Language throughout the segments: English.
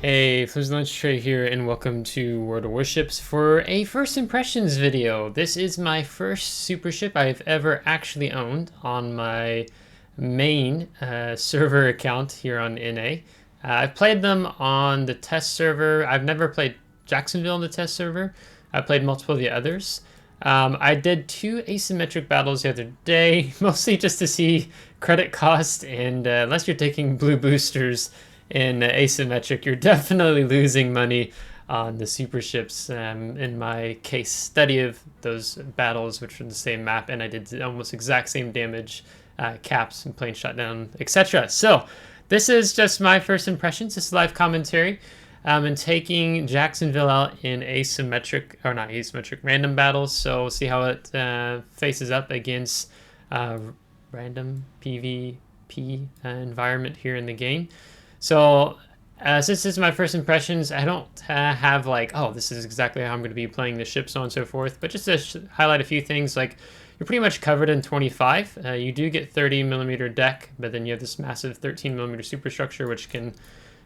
Hey, FlimsyLunchTray here, and welcome to World of Warships for a first impressions video. This is my first super ship I've ever actually owned on my main server account here on NA. I've played them on the test server. I've never played Jacksonville on the test server. I played multiple of the others. I did 2 asymmetric battles the other day, mostly just to see credit cost, and unless you're taking blue boosters in asymmetric, you're definitely losing money on the super ships. In my case study of those battles, which were the same map, and I did almost exact same damage, caps and plane shutdown, etc. So this is just my first impressions. This is live commentary. And taking Jacksonville out in asymmetric, or not asymmetric, random battles. So we'll see how it faces up against random PvP environment here in the game. So since this is my first impressions, I don't have like, oh, this is exactly how I'm going to be playing the ship, so on and so forth. But just to highlight a few things, like you're pretty much covered in 25. You do get 30mm deck, but then you have this massive 13mm superstructure, which can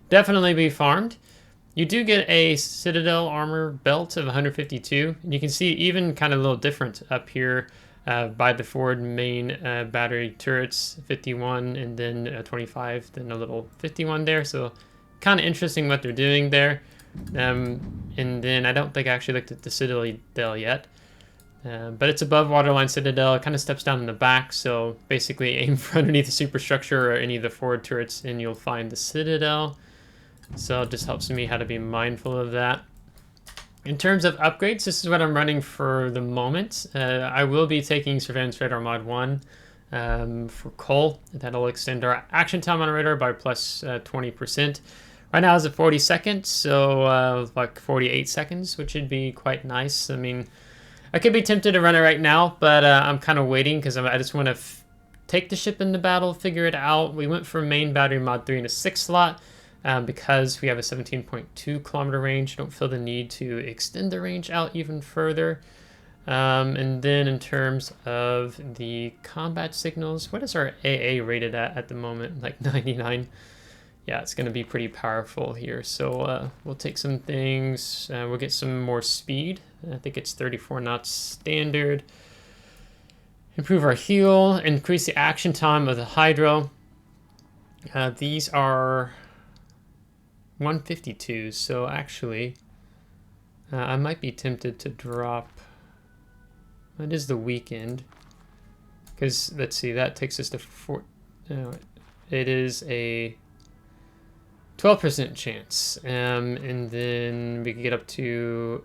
definitely be farmed. You do get a Citadel armor belt of 152, and you can see even kind of a little different up here by the forward main battery turrets, 51, and then 25, then a little 51 there. So kind of interesting what they're doing there. And then I don't think I actually looked at the Citadel yet, but it's above waterline Citadel. It kind of steps down in the back, so basically aim for underneath the superstructure or any of the forward turrets, and you'll find the Citadel. So it just helps me how to be mindful of that. In terms of upgrades, this is what I'm running for the moment. I will be taking Surveillance Radar Mod 1 for Cole. That'll extend our action time on radar by plus 20%. Right now it's at 40 seconds, so like 48 seconds, which would be quite nice. I mean, I could be tempted to run it right now, but I'm kind of waiting because I just want to take the ship in the battle, figure it out. We went for main battery mod 3 in a 6 slot. Because we have a 17.2 kilometer range, don't feel the need to extend the range out even further. And then in terms of the combat signals, what is our AA rated at the moment? Like 99. Yeah, it's going to be pretty powerful here. So we'll take some things. We'll get some more speed. I think it's 34 knots standard. Improve our heal. Increase the action time of the Hydro. These are 152, so actually I might be tempted to drop. It is the weekend, because let's see, that takes us to 4. It is a 12% chance, and then we can get up to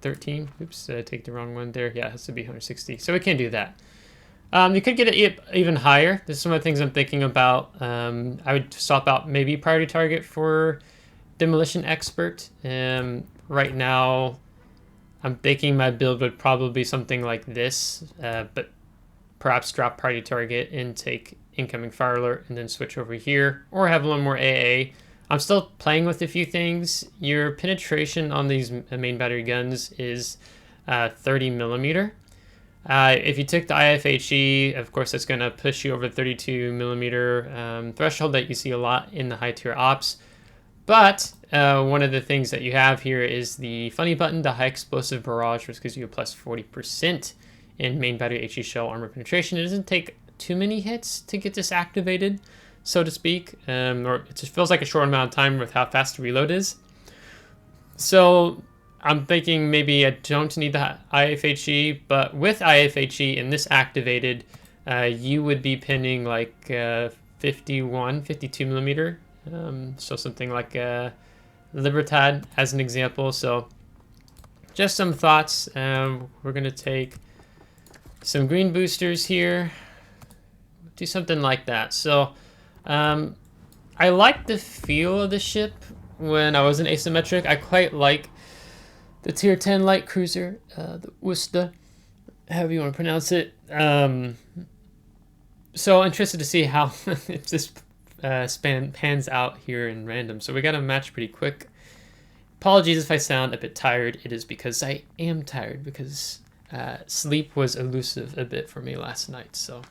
13. Oops, I take the wrong one there. Yeah, it has to be 160, so we can't do that. You could get it even higher. This is some of the things I'm thinking about. I would swap out maybe priority target for Demolition Expert. Right now I'm thinking my build would probably be something like this, but perhaps drop priority target and take incoming fire alert and then switch over here, or have one more AA. I'm still playing with a few things. Your penetration on these main battery guns is 30mm. If you took the IFHE, of course that's going to push you over 32mm threshold that you see a lot in the high tier ops. But one of the things that you have here is the funny button, the high explosive barrage, which gives you a plus 40% in main battery HE shell armor penetration. It doesn't take too many hits to get this activated, so to speak, or it just feels like a short amount of time with how fast the reload is. So I'm thinking maybe I don't need the IFHE, but with IFHE and this activated, you would be pinning like 52mm. So something like Libertad as an example. So just some thoughts. We're going to take some green boosters here. Do something like that. So I like the feel of the ship when I was in asymmetric. I quite like the tier 10 light cruiser, the Worcester, however you want to pronounce it. So interested to see how if this pans out here in random. So we got a match pretty quick. Apologies if I sound a bit tired. It is because I am tired, because sleep was elusive a bit for me last night. So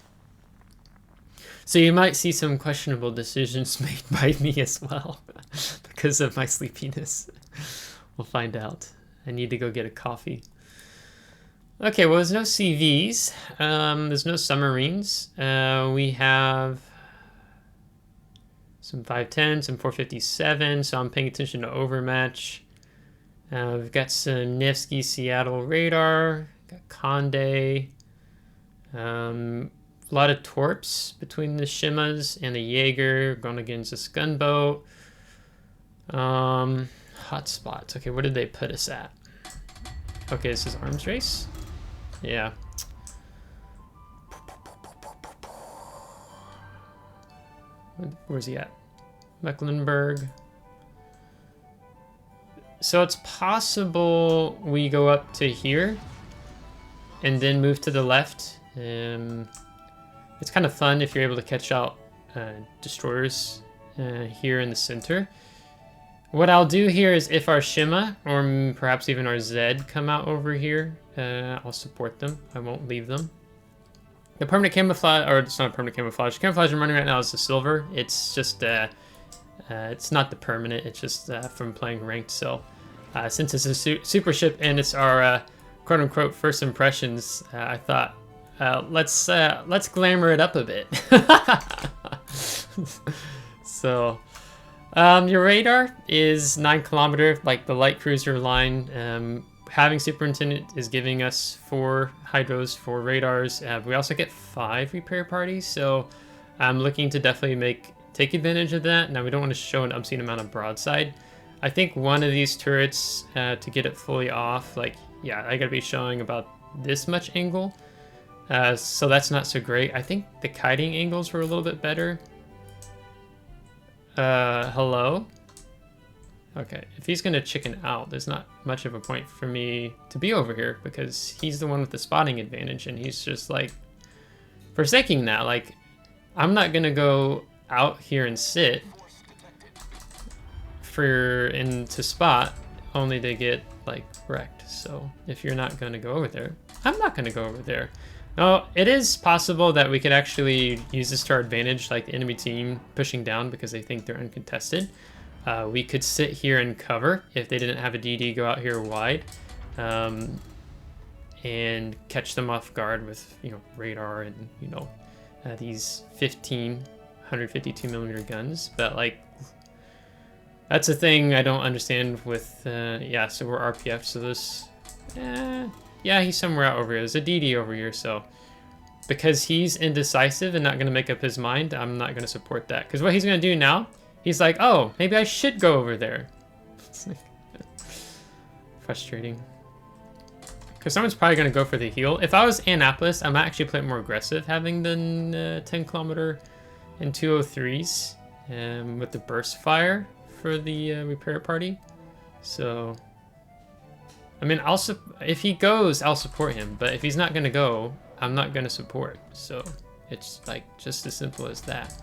you might see some questionable decisions made by me as well. because of my sleepiness. We'll find out. I need to go get a coffee. Okay, well, there's no CVs. There's no submarines. We have some 510, some 457, so I'm paying attention to overmatch. We've got some Nevsky Seattle radar, got Conde, a lot of torps between the Shimas and the Jaeger, going against this gunboat. Hotspots. Okay, where did they put us at? Okay, this is arms race. Yeah. Where's he at? Mecklenburg. So it's possible we go up to here and then move to the left. It's kind of fun if you're able to catch out destroyers here in the center. What I'll do here is if our Shima, or perhaps even our Zed, come out over here, I'll support them. I won't leave them. The permanent camouflage, or it's not permanent camouflage. The camouflage I'm running right now is the silver. It's just, it's not the permanent. It's just from playing ranked. So since it's a super ship and it's our quote unquote first impressions, I thought let's glamour it up a bit. So your radar is 9 kilometer, like the light cruiser line. Having superintendent is giving us 4 hydros, 4 radars. We also get 5 repair parties, so I'm looking to definitely take advantage of that. Now we don't want to show an obscene amount of broadside. I think one of these turrets, to get it fully off, like, yeah, I gotta be showing about this much angle. So that's not so great. I think the kiting angles were a little bit better. Hello? Okay, if he's gonna chicken out, there's not much of a point for me to be over here because he's the one with the spotting advantage and he's just like forsaking that. Like, I'm not gonna go out here and sit to spot only to get like wrecked. So if you're not gonna go over there, I'm not gonna go over there. Now, it is possible that we could actually use this to our advantage, like the enemy team pushing down because they think they're uncontested. We could sit here and cover if they didn't have a DD go out here wide, and catch them off guard with, you know, radar and, you know, these 152 millimeter guns. But like, that's a thing I don't understand with, yeah, so we're RPF, so this, yeah, he's somewhere out over here. There's a DD over here, so because he's indecisive and not going to make up his mind, I'm not going to support that. Because what he's going to do now, he's like, oh, maybe I should go over there. It's like frustrating. Because someone's probably going to go for the heal. If I was Annapolis, I might actually play it more aggressive, having the 10 kilometer and 203s with the burst fire for the repair party. So, I mean, if he goes, I'll support him. But if he's not going to go, I'm not going to support. So it's like just as simple as that.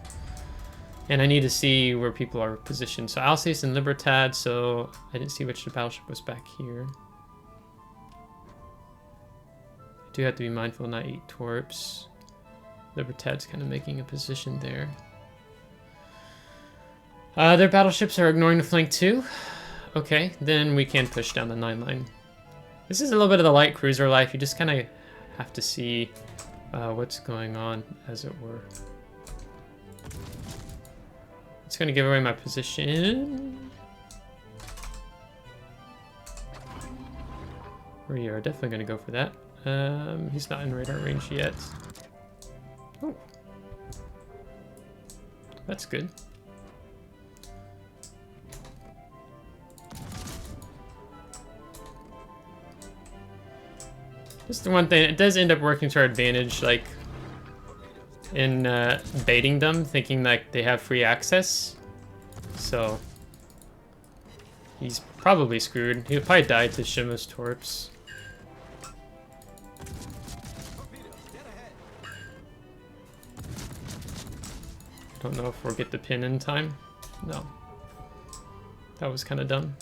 And I need to see where people are positioned. So Alsace and Libertad, so I didn't see which battleship was back here. I do have to be mindful not eat torps. Libertad's kind of making a position there. Their battleships are ignoring the flank too. Okay, then we can push down the 9 line. This is a little bit of the light cruiser life. You just kind of have to see what's going on, as it were. It's going to give away my position. We are definitely going to go for that. He's not in radar range yet. Oh, that's good. Just the one thing, it does end up working to our advantage, like in baiting them, thinking like they have free access. So he's probably screwed. He'll probably die to Shima's torps. Don't know if we'll get the pin in time. No. That was kind of dumb.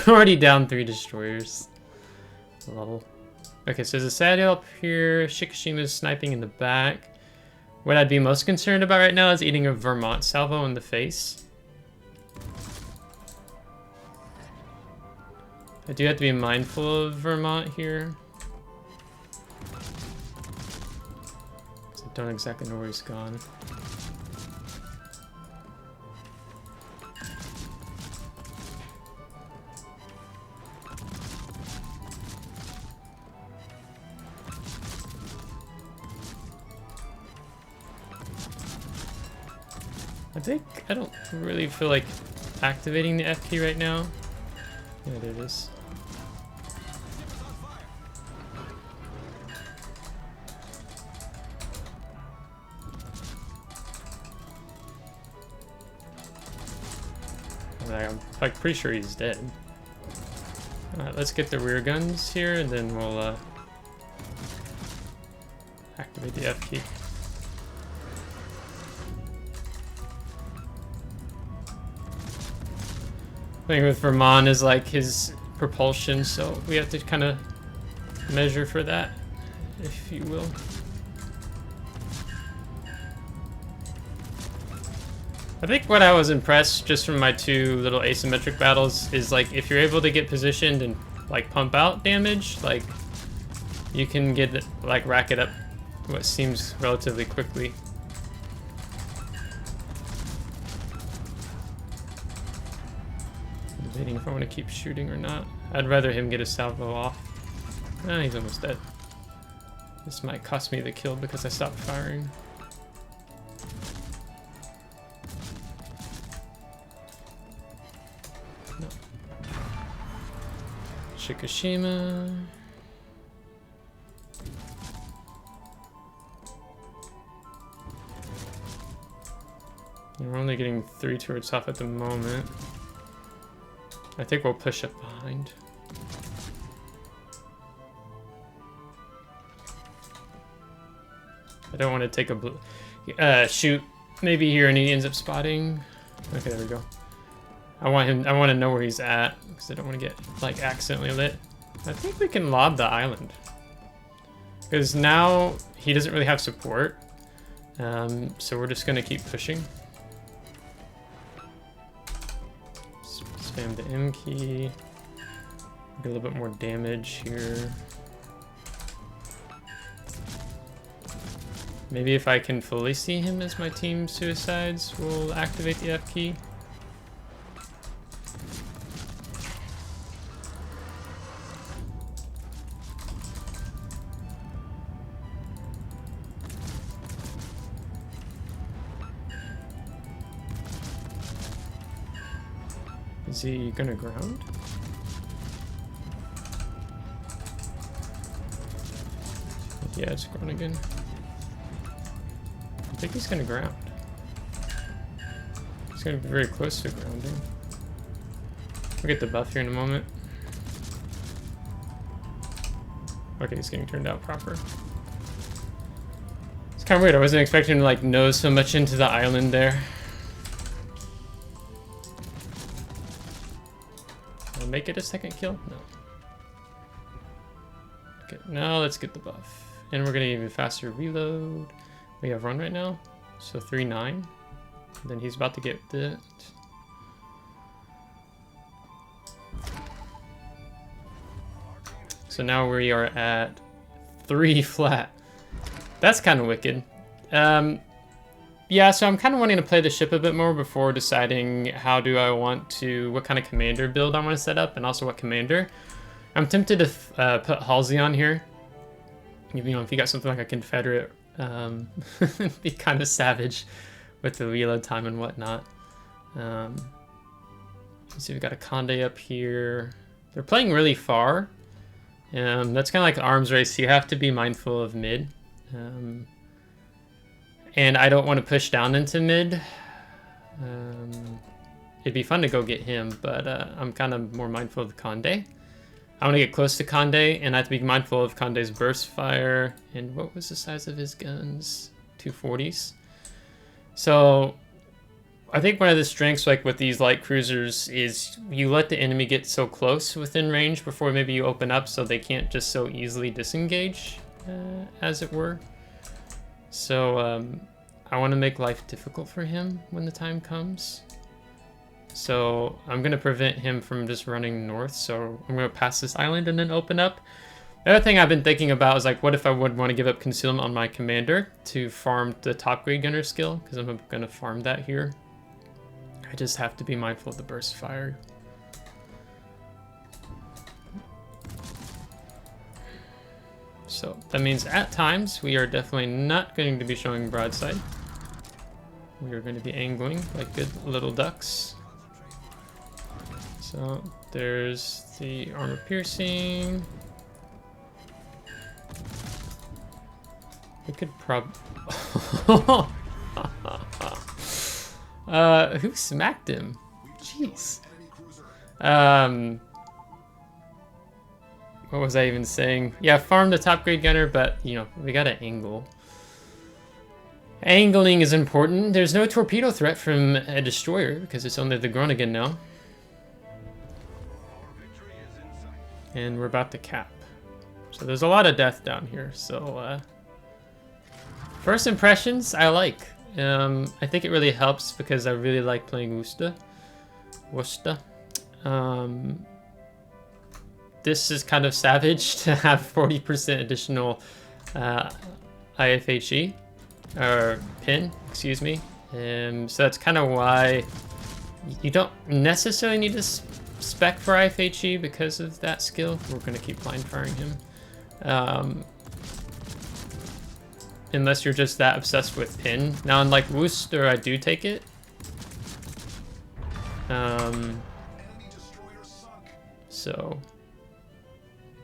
Already down 3 destroyers. Level. Okay, so there's a saddle up here. Shikishima's sniping in the back. What I'd be most concerned about right now is eating a Vermont salvo in the face. I do have to be mindful of Vermont here. I don't exactly know where he's gone. I don't really feel like activating the F key right now. Yeah, there it is. I'm like pretty sure he's dead. Alright, let's get the rear guns here and then we'll activate the F key. The thing with Vermont is like his propulsion, so we have to kind of measure for that, if you will. I think what I was impressed just from my two little asymmetric battles is like if you're able to get positioned and like pump out damage, like you can get like rack it up what seems relatively quickly. Debating if I want to keep shooting or not. I'd rather him get a salvo off. Ah, he's almost dead. This might cost me the kill because I stopped firing. No. Shikishima. We're only getting 3 turrets off at the moment. I think we'll push up behind. I don't want to take a blue shoot maybe here and he ends up spotting. Okay, there we go. I want to know where he's at because I don't want to get like accidentally lit. I think we can lob the island because now he doesn't really have support. So we're just gonna keep pushing. Spam the M key. Get a little bit more damage here. Maybe if I can fully see him as my team suicides, we'll activate the F key. Is he gonna ground? Yeah, it's ground again. I think he's gonna ground. He's gonna be very close to grounding. We'll get the buff here in a moment. Okay, he's getting turned out proper. It's kind of weird. I wasn't expecting him to like nose so much into the island there. Make it a second kill? No. Okay, now let's get the buff. And we're gonna even faster reload. We have run right now, so 3-9. Then he's about to get it. So now we are at 3 flat. That's kind of wicked. Yeah, so I'm kind of wanting to play the ship a bit more before deciding how do I want to, what kind of commander build I want to set up, and also what commander. I'm tempted to put Halsey on here. You know, if you got something like a Confederate, be kind of savage with the reload time and whatnot. Let's see, we got a Conde up here. They're playing really far. That's kind of like the arms race. You have to be mindful of mid. And I don't want to push down into mid. It'd be fun to go get him, but I'm kind of more mindful of the Conde. I want to get close to Conde, and I have to be mindful of Conde's burst fire. And what was the size of his guns? 240s. So I think one of the strengths, like with these light cruisers, is you let the enemy get so close within range before maybe you open up, so they can't just so easily disengage, as it were. So I want to make life difficult for him when the time comes. So I'm going to prevent him from just running north. So I'm going to pass this island and then open up. The other thing I've been thinking about is like, what if I would want to give up concealment on my commander to farm the top grade gunner skill? Because I'm going to farm that here. I just have to be mindful of the burst fire. So that means at times we are definitely not going to be showing broadside. We are going to be angling like good little ducks. So there's the armor piercing. We could who smacked him? Jeez. What was I even saying? Yeah, farm the top grade gunner, but you know, we gotta angle. Angling is important. There's no torpedo threat from a destroyer because it's only the Groningen now. And we're about to cap. So there's a lot of death down here. So first impressions, I like. I think it really helps because I really like playing Worcester. This is kind of savage to have 40% additional IFHE, or pin, excuse me. So that's kind of why you don't necessarily need to spec for IFHE because of that skill. We're going to keep blind firing him. Unless you're just that obsessed with pin. Now, unlike Worcester, I do take it.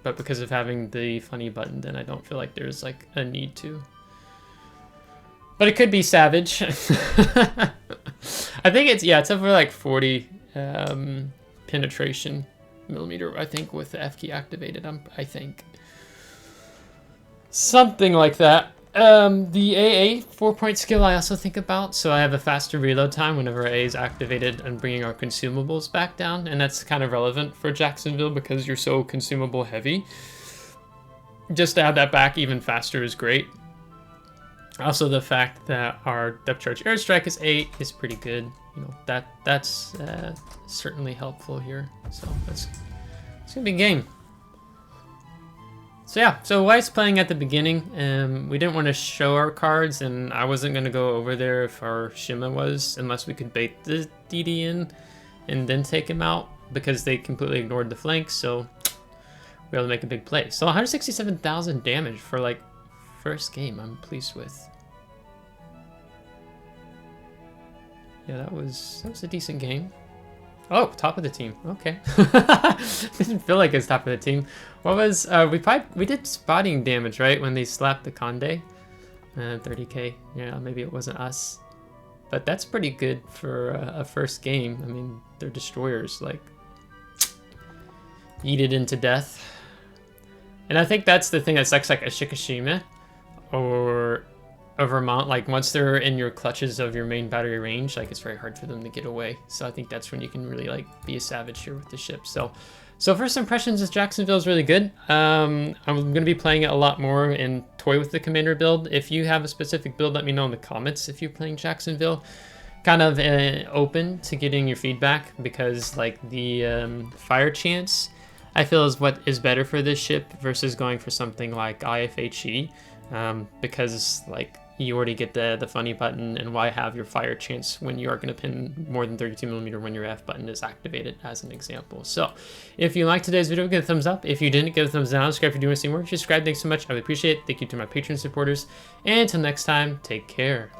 But because of having the funny button, then I don't feel like there's like a need to. But it could be savage. I think it's, yeah, it's over like 40 penetration millimeter, I think, with the F key activated, I think. Something like that. The AA 4-point skill I also think about, so I have a faster reload time whenever AA is activated and bringing our consumables back down, and that's kind of relevant for Jacksonville because you're so consumable heavy. Just to have that back even faster is great. Also, the fact that our depth charge airstrike is 8 is pretty good. You know, that's certainly helpful here. So it's gonna be a game. So yeah, so Weiss playing at the beginning, we didn't want to show our cards, and I wasn't going to go over there if our Shima was, unless we could bait the DD in and then take him out, because they completely ignored the flanks, so we were able to make a big play. So 167,000 damage for like first game, I'm pleased with. Yeah, that was a decent game. Oh, top of the team. Okay. Didn't feel like it's top of the team. What was we did spotting damage, right? When they slapped the Conde. 30k. Yeah, maybe it wasn't us. But that's pretty good for a first game. I mean, their destroyers like eat it into death. And I think that's the thing that sucks, like a Shikishima or a Vermont, like once they're in your clutches of your main battery range, like it's very hard for them to get away. So I think that's when you can really like be a savage here with the ship. So first impressions is Jacksonville is really good. I'm going to be playing it a lot more and toy with the commander build. If you have a specific build, let me know in the comments if you're playing Jacksonville. Kind of open to getting your feedback because like the fire chance I feel is what is better for this ship versus going for something like IFHE, because like you already get the funny button, and why have your fire chance when you are going to pin more than 32mm when your F button is activated, as an example. So if you liked today's video, give it a thumbs up. If you didn't, give it a thumbs down. Subscribe if you do want to see more. Subscribe. Thanks so much. I would appreciate it. Thank you to my Patreon supporters. And until next time, take care.